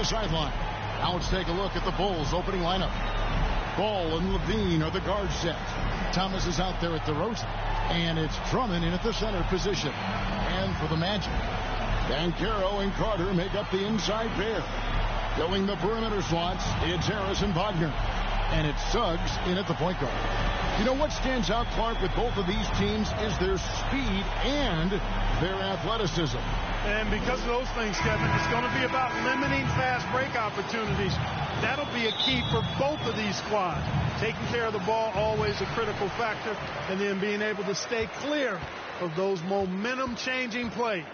the sideline. Now let's take a look at the Bulls opening lineup. Ball and Levine are the guard set. Thomas is out there at the roast, and it's Drummond in at the center position. And for the Magic, Banchero and Carter make up the inside pair. Filling the perimeter slots, it's Harris and Wagner. And it's Suggs in at the point guard. You know what stands out, Clark, with both of these teams is their speed and their athleticism. And because of those things, Kevin, it's going to be about limiting fast break opportunities. That'll be a key for both of these squads. Taking care of the ball, always a critical factor, and then being able to stay clear of those momentum-changing plays.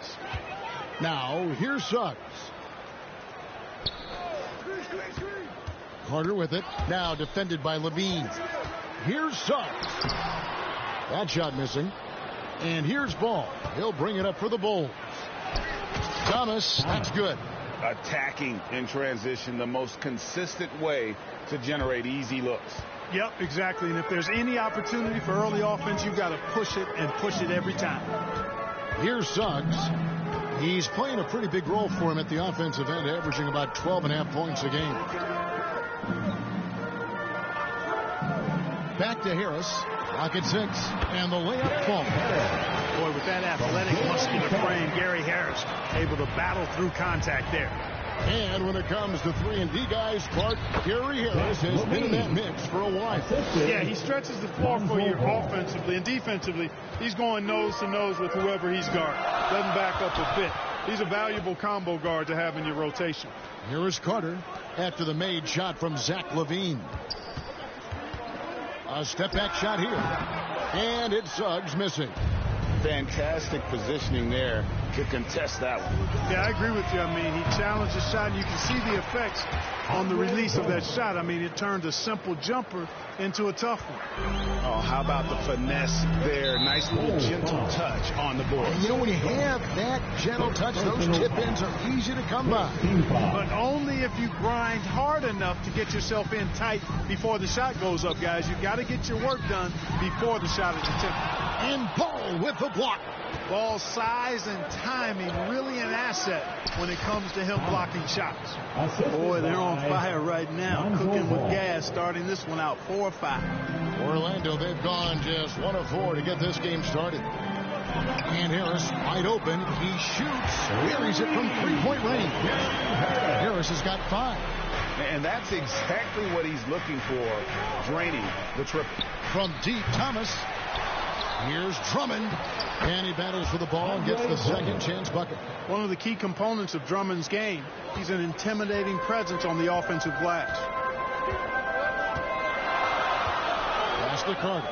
Now, here's Suggs. Carter with it. Now defended by Levine. Here's Suggs. That shot missing. And here's Ball. He'll bring it up for the Bulls. Thomas, that's good. Attacking in transition, the most consistent way to generate easy looks. Yep, exactly. And if there's any opportunity for early offense, you've got to push it and push it every time. Here's Suggs. He's playing a pretty big role for him at the offensive end, averaging about 12.5 points a game. Back to Harris. Clock at 6. And the layup falls. Boy, with that athletic, muscular frame, Gary Harris able to battle through contact there. And when it comes to 3-and-D guys, Clark, Gary Harris has been in that mix for a while. Yeah, he stretches the floor for you offensively and defensively. He's going nose to nose with whoever he's guarding. Doesn't back up a bit. He's a valuable combo guard to have in your rotation. Here is Carter after the made shot from Zach Levine. A step-back shot here. And it's Suggs missing. Fantastic positioning there to contest that one. Yeah, I agree with you. I mean, he challenged the shot, and you can see the effects on the release of that shot. I mean, it turned a simple jumper into a tough one. Oh, how about the finesse there? Nice little gentle touch on the board. You know, when you have that gentle touch, those tip-ins are easy to come by. But only if you grind hard enough to get yourself in tight before the shot goes up, guys. You've got to get your work done before the shot is attempted. And Ball with the block. Ball size and timing really an asset when it comes to him blocking shots. Boy, they're on fire right now, cooking with gas, starting this one out 4 or 5. Orlando, they've gone just 1 of 4 to get this game started. And Harris wide open. He shoots. Buries it from 3-point range. Harris has got 5. And that's exactly what he's looking for, draining the triple. From deep, Thomas. Here's Drummond, and he battles for the ball and gets the second chance bucket. One of the key components of Drummond's game, he's an intimidating presence on the offensive glass. Pass to Carter.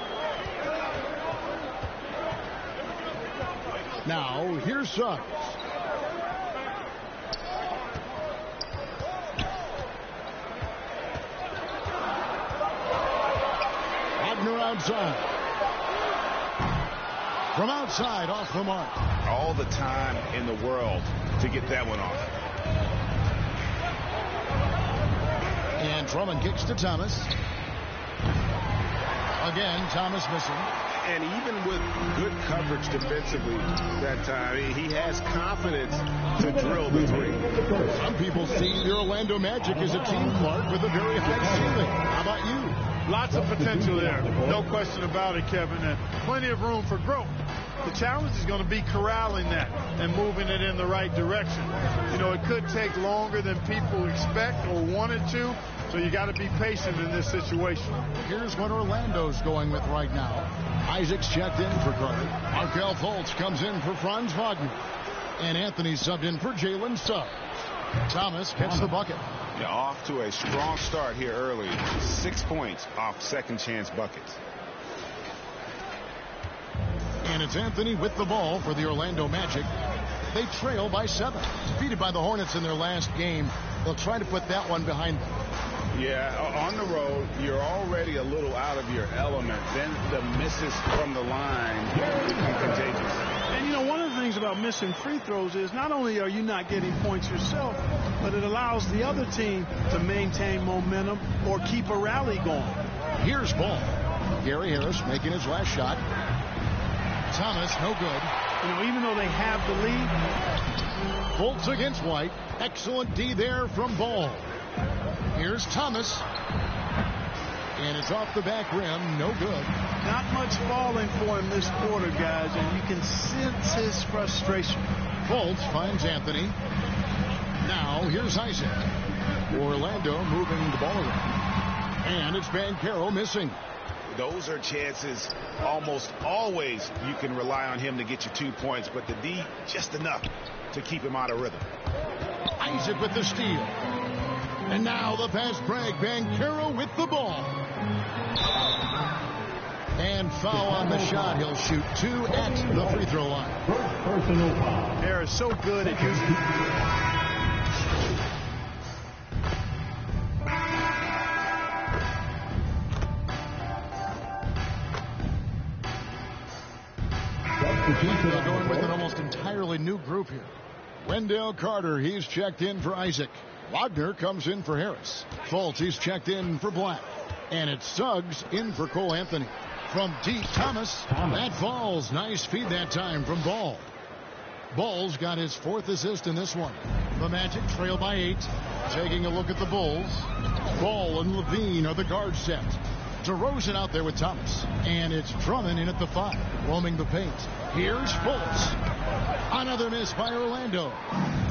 Now, here's Suggs. Wagner outside. From outside, off the mark. All the time in the world to get that one off. And Drummond kicks to Thomas. Again, Thomas missing. And even with good coverage defensively that time, he has confidence to drill the three. Some people see the Orlando Magic as a team, Clark, with a very high ceiling. How about you? Lots of potential there. No question about it, Kevin. And plenty of room for growth. The challenge is going to be corralling that and moving it in the right direction. You know, it could take longer than people expect or wanted to, so you got to be patient in this situation. Here's what Orlando's going with right now. Isaac's checked in for Carter. Markelle Fultz comes in for Franz Wagner. And Anthony subbed in for Jalen Suggs. Thomas gets the bucket. Yeah, off to a strong start here early. 6 points off second chance buckets. And it's Anthony with the ball for the Orlando Magic. They trail by 7. Defeated by the Hornets in their last game. They'll try to put that one behind them. Yeah, on the road, you're already a little out of your element. Then the misses from the line become contagious. And, you know, one of the things about missing free throws is not only are you not getting points yourself, but it allows the other team to maintain momentum or keep a rally going. Here's Ball. Gary Harris making his last shot. Thomas, no good. You know, even though they have the lead, Fultz against White. Excellent D there from Ball. Here's Thomas. And it's off the back rim. No good. Not much falling for him this quarter, guys, and you can sense his frustration. Fultz finds Anthony. Now here's Isaac. Orlando moving the ball around. And it's Banchero missing. Those are chances almost always you can rely on him to get you 2 points, but the D just enough to keep him out of rhythm. Isaac with the steal. And now the pass break. Banchero with the ball. And foul on the shot. He'll shoot 2 at the free throw line. They're so good at using. They're going with an almost entirely new group here. Wendell Carter, he's checked in for Isaac. Wagner comes in for Harris. Fultz, he's checked in for Black. And it's Suggs in for Cole Anthony. From deep, Thomas. That falls. Nice feed that time from Ball. Ball's got his 4th assist in this one. The Magic trail by 8. Taking a look at the Bulls. Ball and Levine are the guard set. DeRozan out there with Thomas. And it's Drummond in at the 5. Roaming the paint. Here's Fultz. Another miss by Orlando.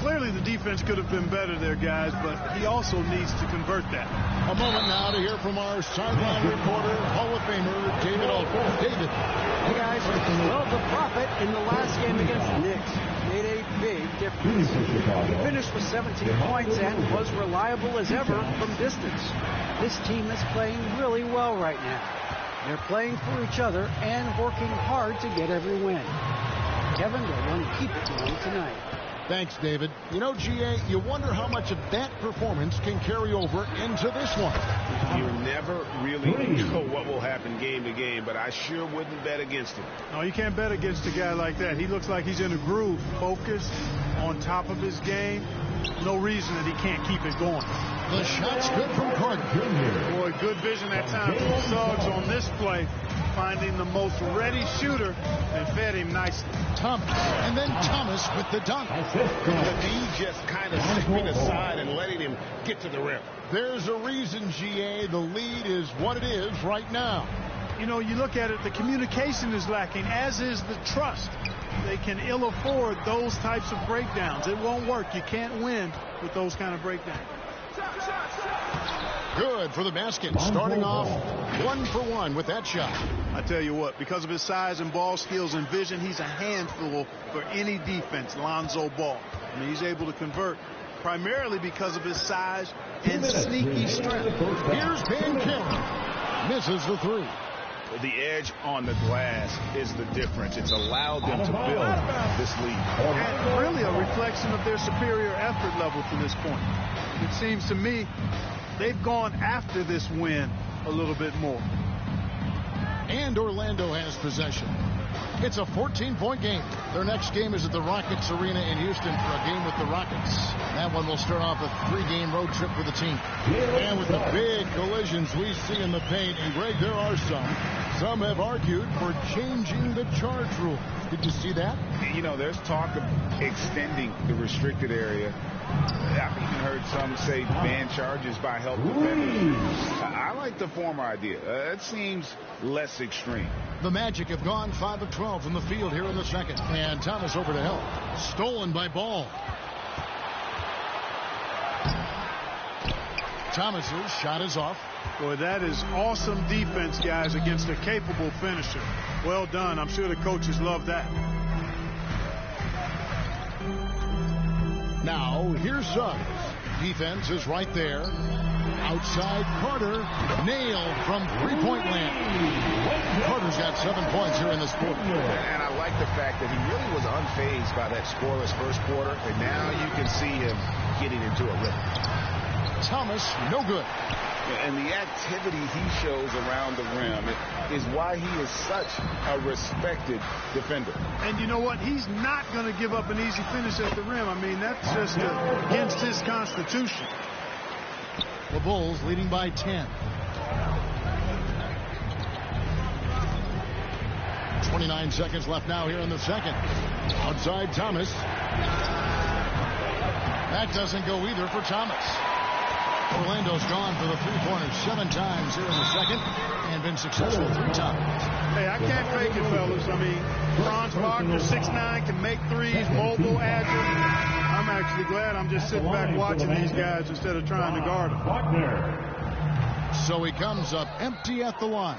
Clearly the defense could have been better there, guys, but he also needs to convert that. A moment now to hear from our sideline reporter, Hall of Famer David Alford. David. Hey, guys. Well, the Prophet in the last game against the Knicks made a big difference. He finished with 17 points and was reliable as ever from distance. This team is playing really well right now. They're playing for each other and working hard to get every win. Kevin, they're going to keep it going tonight. Thanks, David. You know, GA, you wonder how much of that performance can carry over into this one. You never really know what will happen game to game, but I sure wouldn't bet against him. No, you can't bet against a guy like that. He looks like he's in a groove, focused, on top of his game. No reason that he can't keep it going. The shot's good from Carter. Boy, good vision that time from Suggs on this play, finding the most ready shooter and fed him nicely. Thomas, and then Thomas with the dunk. The D just kind of stepping aside and letting him get to the rim. There's a reason, GA, the lead is what it is right now. You know, you look at it, the communication is lacking, as is the trust. They can ill afford those types of breakdowns. It won't work. You can't win with those kind of breakdowns. Good for the basket. Starting off 1 for 1 with that shot. I tell you what, because of his size and ball skills and vision, he's a handful for any defense, Lonzo Ball. I mean, he's able to convert primarily because of his size and sneaky strength. Here's Banchero. Misses the 3. The edge on the glass is the difference. It's allowed them to build this lead. And really a reflection of their superior effort level to this point. It seems to me they've gone after this win a little bit more. And Orlando has possession. It's a 14-point game. Their next game is at the Rockets Arena in Houston for a game with the Rockets. That one will start off a 3-game road trip for the team. And with the big collisions we see in the paint, and Greg, there are some have argued for changing the charge rule. Did you see that? You know, there's talk of extending the restricted area. I've even heard some say ban charges by help defenders. I like the former idea. It seems less extreme. The Magic have gone 5 of 12 from the field here in the second. And Thomas over to help. Stolen by Ball. Thomas's shot is off. Boy, that is awesome defense, guys, against a capable finisher. Well done. I'm sure the coaches love that. Now, here's Suggs. Defense is right there. Outside Carter. Nailed from three-point land. Carter's got 7 points here in this quarter. And I like the fact that he really was unfazed by that scoreless first quarter. And now you can see him getting into a rhythm. Thomas, no good. And the activity he shows around the rim is why he is such a respected defender. And you know what? He's not going to give up an easy finish at the rim. I mean, that's just against his constitution. The Bulls leading by 10. 29 seconds left now here in the second. Outside Thomas. That doesn't go either for Thomas. Orlando's gone for the three-pointers 7 times here in the second and been successful 3 times. Hey, I can't fake it, fellas. I mean, Franz Wagner, 6'9", can make threes, mobile, agile. I'm actually glad I'm just sitting back watching these guys instead of trying to guard them. So he comes up empty at the line.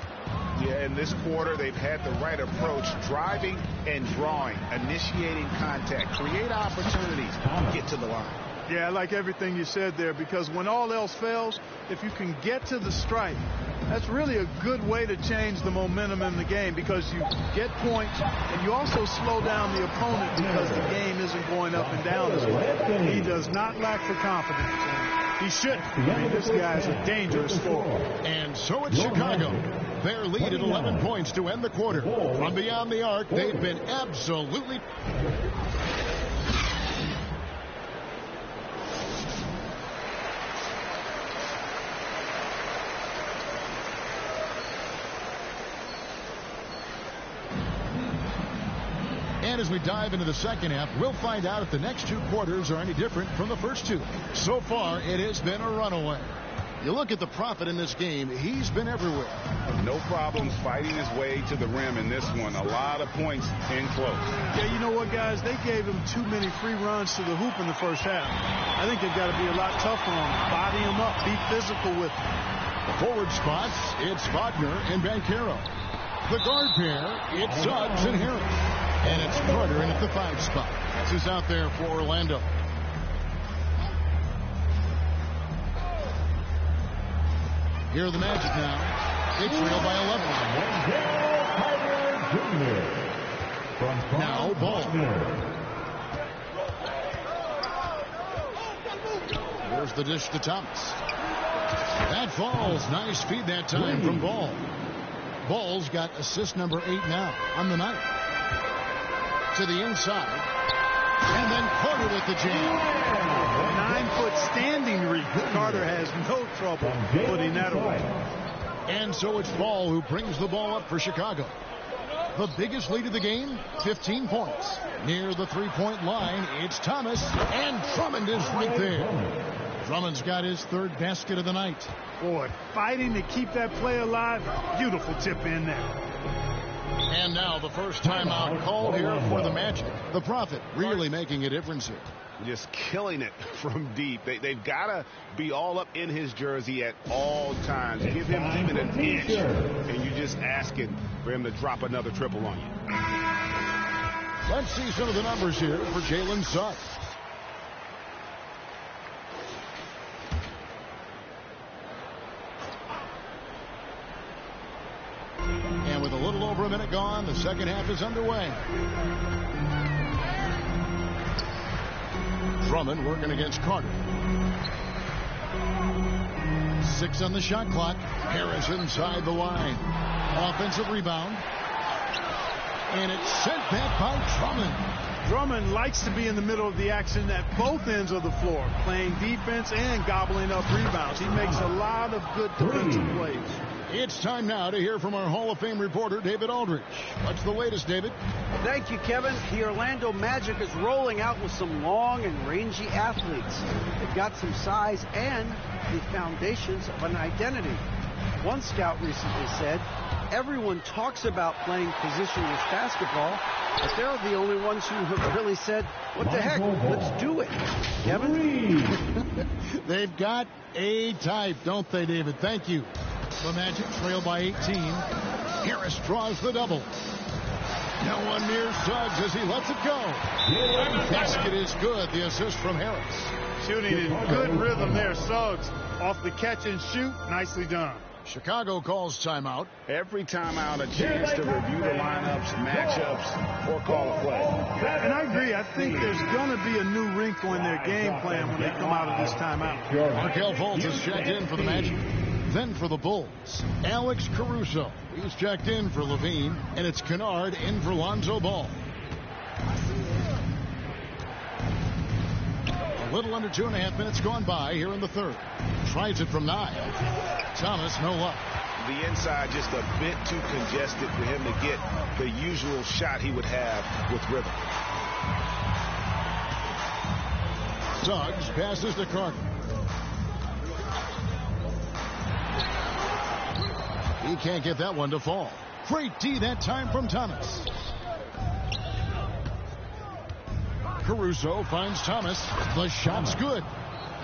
Yeah, in this quarter, they've had the right approach, driving and drawing, initiating contact, create opportunities, get to the line. Yeah, I like everything you said there, because when all else fails, if you can get to the stripe, that's really a good way to change the momentum in the game, because you get points and you also slow down the opponent because the game isn't going up and down as well. He does not lack for confidence, and he shouldn't. I mean, this guy's a dangerous scorer. And so it's Chicago. Their lead at 11 points to end the quarter. From beyond the arc, they've been absolutely... And as we dive into the second half, we'll find out if the next 2 quarters are any different from the first 2. So far, it has been a runaway. You look at the Prophet in this game, he's been everywhere. No problems fighting his way to the rim in this one. A lot of points in close. Yeah, you know what, guys? They gave him too many free runs to the hoop in the first half. I think they've got to be a lot tougher on him. Body him up. Be physical with him. The forward spots, it's Wagner and Banchero. The guard pair, it's Suggs and Harris. And it's Carter in at the 5 spot. This is out there for Orlando. Here are the Magic now. They trail by 11. Now Ball. There's the dish to Thomas. That falls. Nice feed that time from Ball. Ball's got assist number 8 now on the night. To the inside. And then Carter with the jam. 9-foot standing reach. Carter has no trouble putting that away. And so it's Ball who brings the ball up for Chicago. The biggest lead of the game, 15 points. Near the 3-point line, it's Thomas, and Drummond is right there. Drummond's got his 3rd basket of the night. Boy, fighting to keep that play alive. Beautiful tip in there. And now the first timeout called here for the Magic. The Prophet really making a difference here. Just killing it from deep. They've got to be all up in his jersey at all times. Give him even an inch, and you're just asking for him to drop another triple on you. Let's see some of the numbers here for Jalen Suggs. And with a little over a minute gone, the second half is underway. Drummond working against Carter. 6 on the shot clock. Harris inside the line. Offensive rebound. And it's sent back by Drummond. Drummond likes to be in the middle of the action at both ends of the floor, playing defense and gobbling up rebounds. He makes a lot of good defensive plays. It's time now to hear from our Hall of Fame reporter, David Aldridge. What's the latest, David? Thank you, Kevin. The Orlando Magic is rolling out with some long and rangy athletes. They've got some size and the foundations of an identity. One scout recently said, everyone talks about playing positionless basketball, but they're the only ones who have really said, what the heck, let's do it. Kevin? They've got a type, don't they, David? Thank you. The Magic trail by 18. Harris draws the double. No one near Suggs as he lets it go. Basket is good. The assist from Harris. Shooting in good rhythm there. Suggs off the catch and shoot. Nicely done. Chicago calls timeout. Every timeout a chance to review the lineups, matchups, or call a play. And I agree. I think there's going to be a new wrinkle in their game plan when they come out of this timeout. Markelle Fultz has checked in for the Magic. Then for the Bulls, Alex Caruso. He's checked in for Levine, and it's Kennard in for Lonzo Ball. A little under 2.5 minutes gone by here in the third. Tries it from 9. Thomas, no luck. The inside just a bit too congested for him to get the usual shot he would have with rhythm. Suggs passes to Carter. He can't get that one to fall. Great D that time from Thomas. Caruso finds Thomas. The shot's good.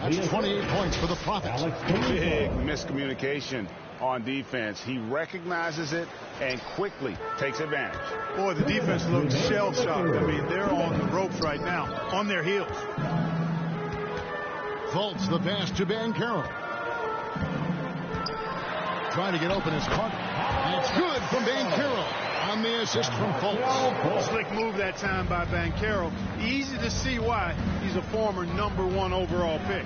That's 28 points for the Profits. Big miscommunication on defense. He recognizes it and quickly takes advantage. Boy, the defense looks shell-shocked. I mean, they're on the ropes right now, on their heels. Fultz the pass to Banchero. Trying to get open is Carter. And it's good from Banchero on the assist from Fultz. Slick move that time by Banchero. Easy to see why he's a former #1 overall pick.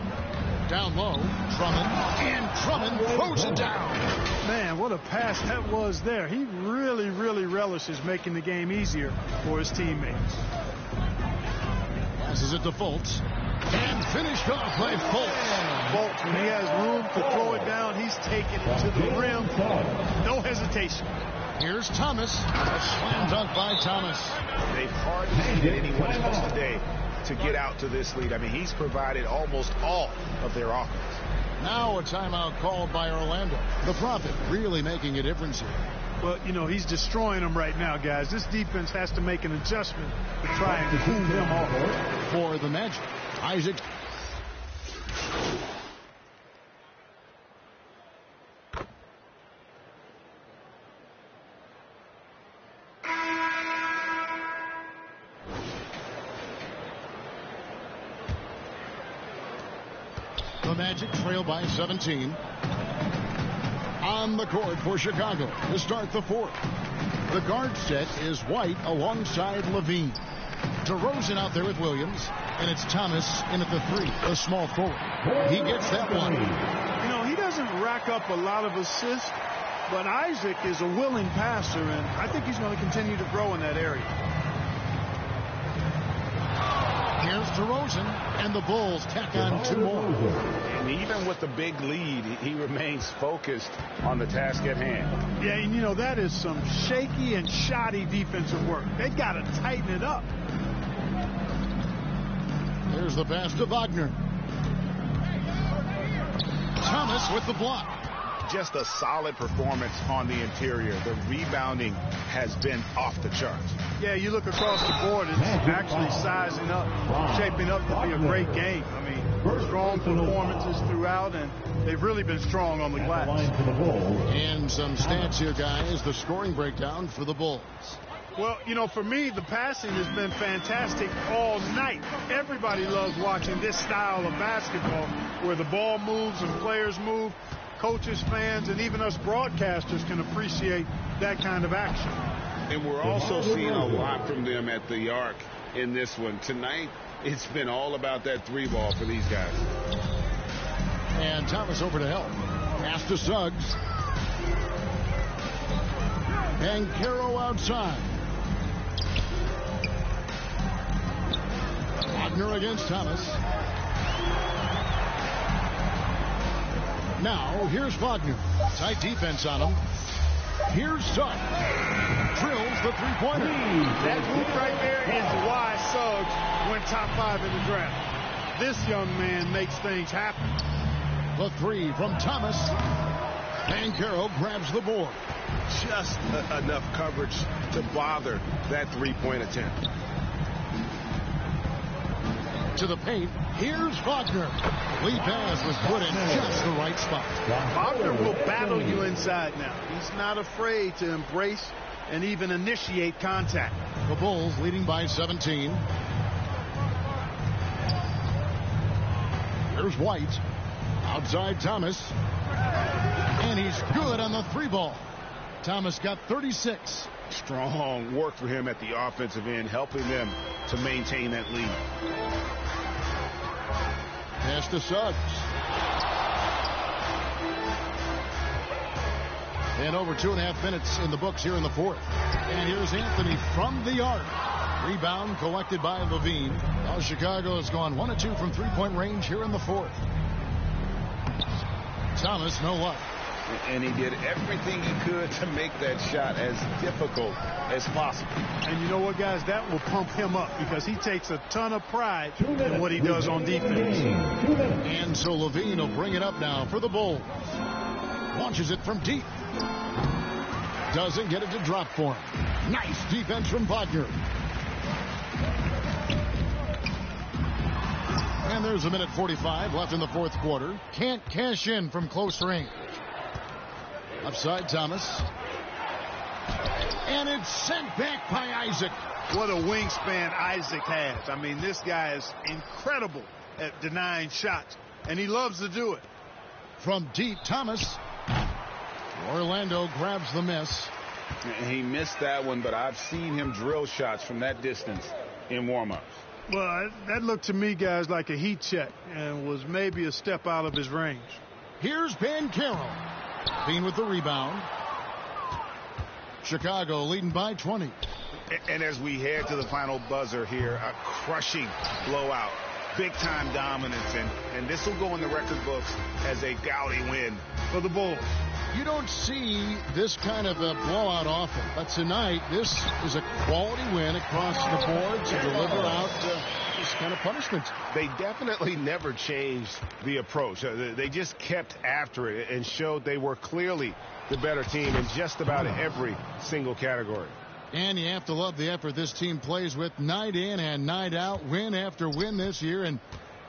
Down low, Drummond, and Drummond throws it down. Man, what a pass that was there. He really, really relishes making the game easier for his teammates. Passes it to Fultz. And finished off by Fultz. Fultz, when he has room to throw it down, he's taking it to the rim. No hesitation. Here's Thomas. A slam dunk by Thomas. They've hardly seen anyone else today to get out to this lead. I mean, he's provided almost all of their offense. Now a timeout called by Orlando. The Prophet really making a difference here. Well, you know, he's destroying them right now, guys. This defense has to make an adjustment to try and cool them off. For the Magic, Isaac. The Magic trail by 17. On the court for Chicago to start the fourth. The guard set is White alongside Levine. DeRozan out there with Williams, and it's Thomas in at the 3, the small forward. He gets that one. You know, he doesn't rack up a lot of assists, but Isaac is a willing passer, and I think he's going to continue to grow in that area. Here's DeRozan, and the Bulls tack on 2 more. And even with the big lead, he remains focused on the task at hand. Yeah, and you know, that is some shaky and shoddy defensive work. They got to tighten it up. Here's the pass to Wagner. Thomas with the block. Just a solid performance on the interior. The rebounding has been off the charts. Yeah, you look across the board, it's actually sizing up, shaping up to be a great game. I mean, strong performances throughout, and they've really been strong on the glass. And some stats here, guys. The scoring breakdown for the Bulls. Well, you know, for me, the passing has been fantastic all night. Everybody loves watching this style of basketball where the ball moves and players move. Coaches, fans, and even us broadcasters can appreciate that kind of action. And we're also seeing a lot from them at the arc in this one. Tonight, it's been all about that 3-ball for these guys. And Thomas over to help. Pass to Suggs. And Banchero outside. Wagner against Thomas. Now, here's Wagner. Tight defense on him. Here's Suggs. Drills the 3-pointer. That move right there is why Suggs went top 5 in the draft. This young man makes things happen. The 3 from Thomas. Banchero grabs the board. Just enough coverage to bother that 3-point attempt. To the paint. Here's Wagner. Lee pass was put in just the right spot. Wagner will battle you inside now. He's not afraid to embrace and even initiate contact. The Bulls leading by 17. Here's White. Outside Thomas. And he's good on the 3-ball. Thomas got 36. Strong work for him at the offensive end, helping them to maintain that lead. Pass to Suggs. And over 2.5 minutes in the books here in the fourth. And here's Anthony from the arc. Rebound collected by Levine. Now Chicago has gone 1 of 2 from 3-point range here in the fourth. Thomas, no luck. And he did everything he could to make that shot as difficult as possible. And you know what, guys? That will pump him up because he takes a ton of pride in what he does on defense. And so LaVine will bring it up now for the Bulls. Launches it from deep. Doesn't get it to drop for him. Nice defense from Wagner. And there's 1:45 left in the fourth quarter. Can't cash in from close range. Upside Thomas. And it's sent back by Isaac. What a wingspan Isaac has. I mean, this guy is incredible at denying shots, and he loves to do it. From deep, Thomas. Orlando grabs the miss. He missed that one, but I've seen him drill shots from that distance in warm-ups. Well, that looked to me, guys, like a heat check and was maybe a step out of his range. Here's Banchero. Bean with the rebound. Chicago leading by 20. And as we head to the final buzzer here, a crushing blowout. Big-time dominance, and this will go in the record books as a gaudy win for the Bulls. You don't see this kind of a blowout often, but tonight this is a quality win across the board to deliver out this kind of punishment. They definitely never changed the approach. They just kept after it and showed they were clearly the better team in just about every single category. And you have to love the effort this team plays with night in and night out, win after win this year, and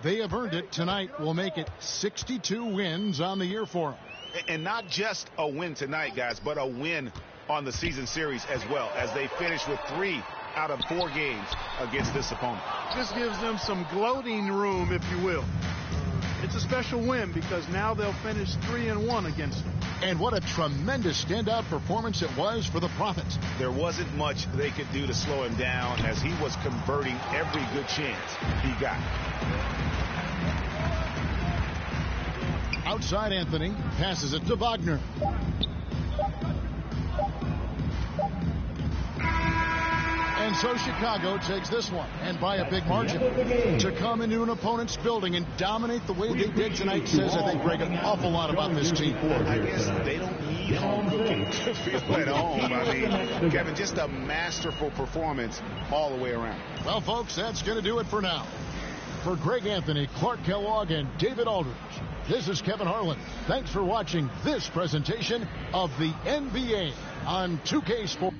they have earned it. Tonight will make it 62 wins on the year for them. And not just a win tonight, guys, but a win on the season series as well, as they finish with 3 out of 4 games against this opponent. This gives them some gloating room, if you will. It's a special win because now they'll finish 3-1 against them. And what a tremendous standout performance it was for the Prophets. There wasn't much they could do to slow him down as he was converting every good chance he got. Outside Anthony passes it to Wagner. And so Chicago takes this one, and by a big margin. To come into an opponent's building and dominate the way they did tonight says, I think, Greg, an awful lot about this team. I guess they don't need home cooking to feel at home. I mean, Kevin, just a masterful performance all the way around. Well, folks, that's going to do it for now. For Greg Anthony, Clark Kellogg, and David Aldridge, this is Kevin Harlan. Thanks for watching this presentation of the NBA on 2K Sports.